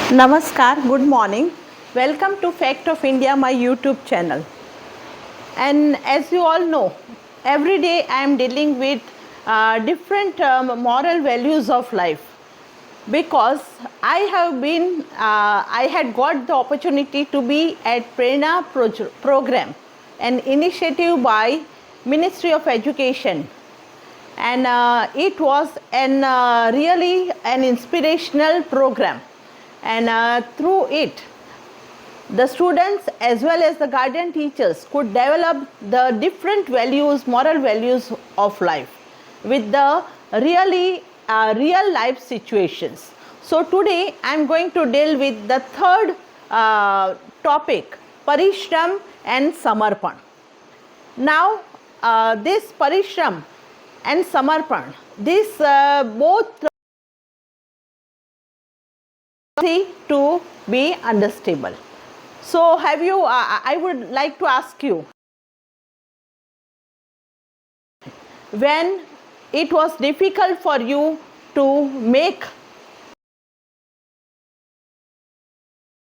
Namaskar, good morning. Welcome to Fact of India, my YouTube channel. And as you all know, every day I am dealing with different moral values of life, because I had got the opportunity to be at Prerana program, an initiative by Ministry of Education, and it was really an inspirational program, and through it the students as well as the guardian teachers could develop the different values, moral values of life with the real life situations. So today I am going to deal with the third topic, Parishram and Samarpan. Now this Parishram and Samarpan, this both to be understandable. So have you, I would like to ask you, when it was difficult for you to make,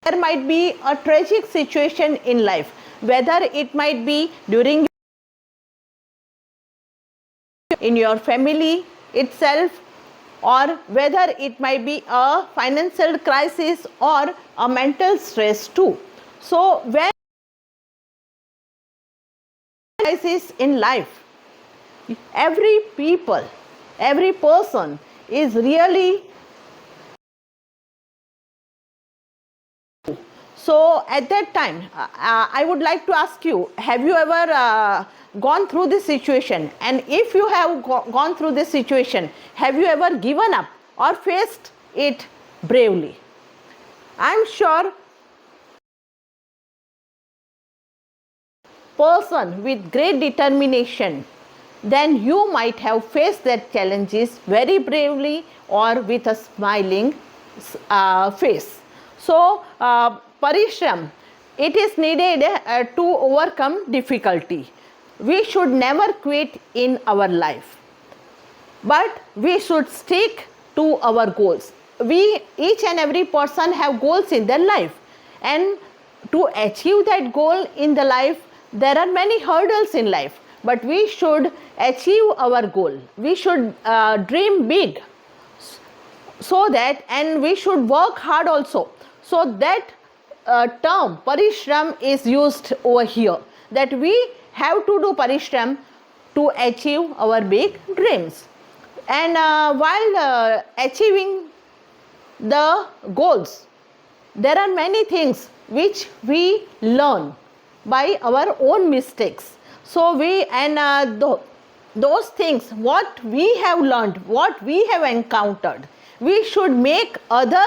there might be a tragic situation in life, whether it might be during in your family itself, or whether it might be a financial crisis or a mental stress too. So when crisis in life, every person is really, so at that time I would like to ask you, have you ever gone through this situation? And if you have gone through this situation, have you ever given up or faced it bravely? I am sure person with great determination, then you might have faced that challenges very bravely or with a smiling face. So Parishram, it is needed to overcome difficulty. We should never quit in our life, but we should stick to our goals. Each and every person have goals in their life, and to achieve that goal in the life, there are many hurdles in life, but we should achieve our goal. We should dream big, so that, and we should work hard also. So that term Parishram is used over here, that we have to do Parishram to achieve our big dreams. And while achieving the goals, there are many things which we learn by our own mistakes. So those things, what we have learned, what we have encountered, we should make other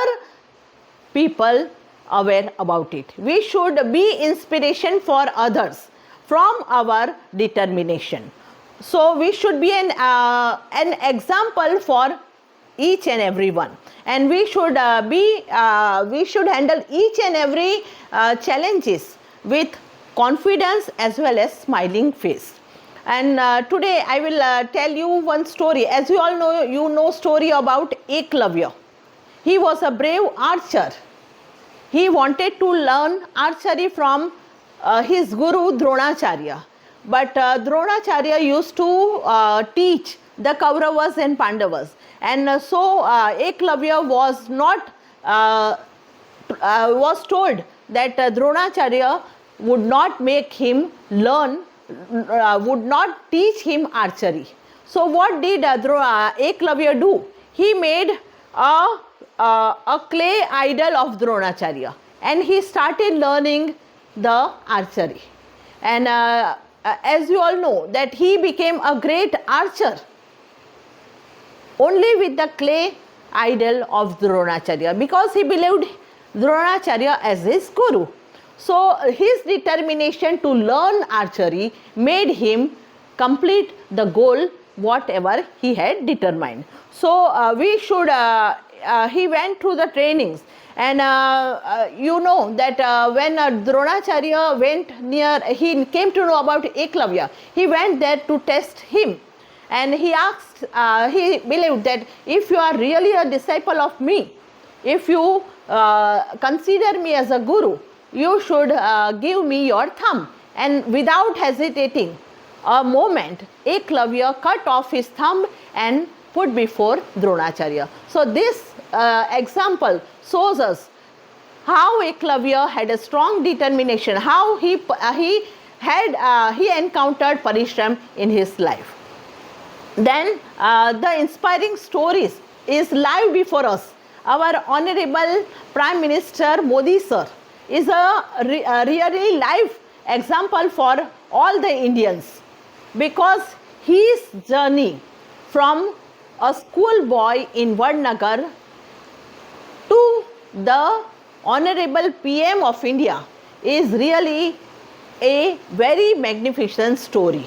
people aware about it. We should be inspiration for others from our determination. So we should be an example for each and every one, and we should handle each and every challenges with confidence as well as smiling face. And today I will tell you one story. As you all know, you know story about Eklavya. He was a brave archer. He wanted to learn archery from his guru Dronacharya, but Dronacharya used to teach the Kauravas and Pandavas, and so Eklavya was not was told that Dronacharya would not make him learn, would not teach him archery. So what did Eklavya do? He made a clay idol of Dronacharya, and he started learning the archery. And as you all know, that he became a great archer only with the clay idol of Dronacharya, because he believed Dronacharya as his guru. So his determination to learn archery made him complete the goal whatever he had determined. So we should he went through the trainings, and you know that when Dronacharya went near, he came to know about Eklavya. He went there to test him, and he asked, he believed that if you are really a disciple of me, if you consider me as a guru, you should give me your thumb. And without hesitating a moment, Eklavya cut off his thumb and put before Dronacharya. So this example shows us how Eklavya had a strong determination, how he encountered Parishram in his life. Then the inspiring stories is live before us. Our Honorable Prime Minister Modi sir is a really live example for all the Indians, because his journey from a schoolboy in Vadnagar to the Honorable PM of India is really a very magnificent story.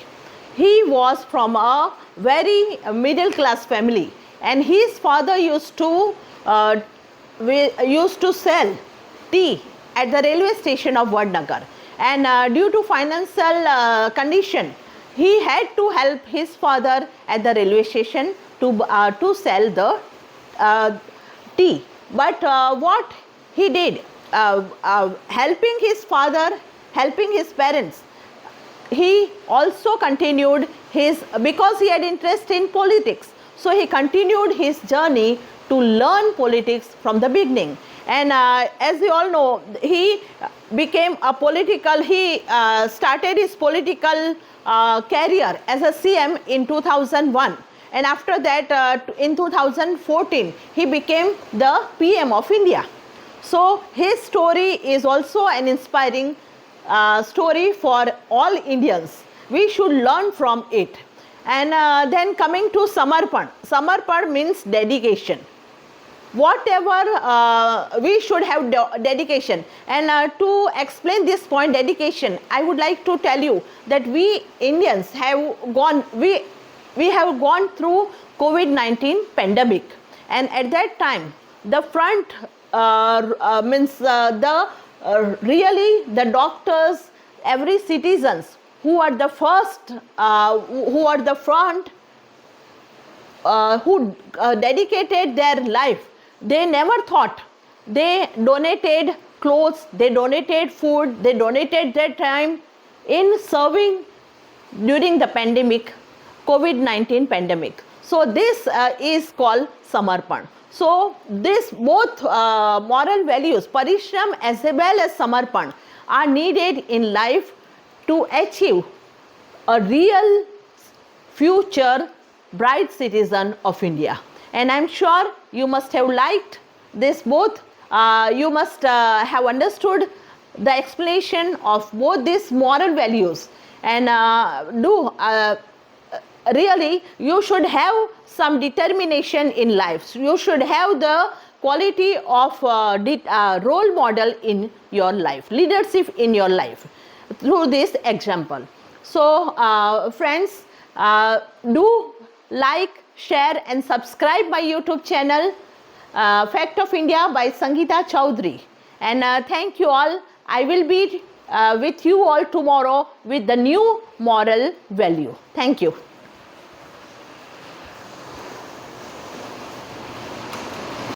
He was from a very middle class family, and his father used to sell tea at the railway station of Vadnagar, and due to financial condition, he had to help his father at the railway station to sell the tea. But what he did, helping his father, helping his parents, he also continued because he had interest in politics, so he continued his journey to learn politics from the beginning. And as you all know, he became he started his political career as a CM in 2001. And after that, in 2014, he became the PM of India. So his story is also an inspiring story for all Indians. We should learn from it. And then coming to Samarpan. Samarpan means dedication. Whatever we should have dedication. And to explain this point, dedication, I would like to tell you that we Indians have gone through COVID-19 pandemic, and at that time the front really the doctors, every citizens who are the first, who are the front, who dedicated their life. They never thought. They donated clothes, they donated food, they donated their time in serving during the pandemic, COVID-19 pandemic. So this is called Samarpan. So this both moral values, Parishram as well as Samarpan, are needed in life to achieve a real future bright citizen of India. And I am sure you must have liked this both. You must have understood the explanation of both these moral values, and really you should have some determination in life. You should have the quality of role model in your life, leadership in your life through this example. So friends, do like, share and subscribe my YouTube channel, Fact of India by Sangeeta Chaudhary. And thank you all. I will be with you all tomorrow with the new moral value. Thank you.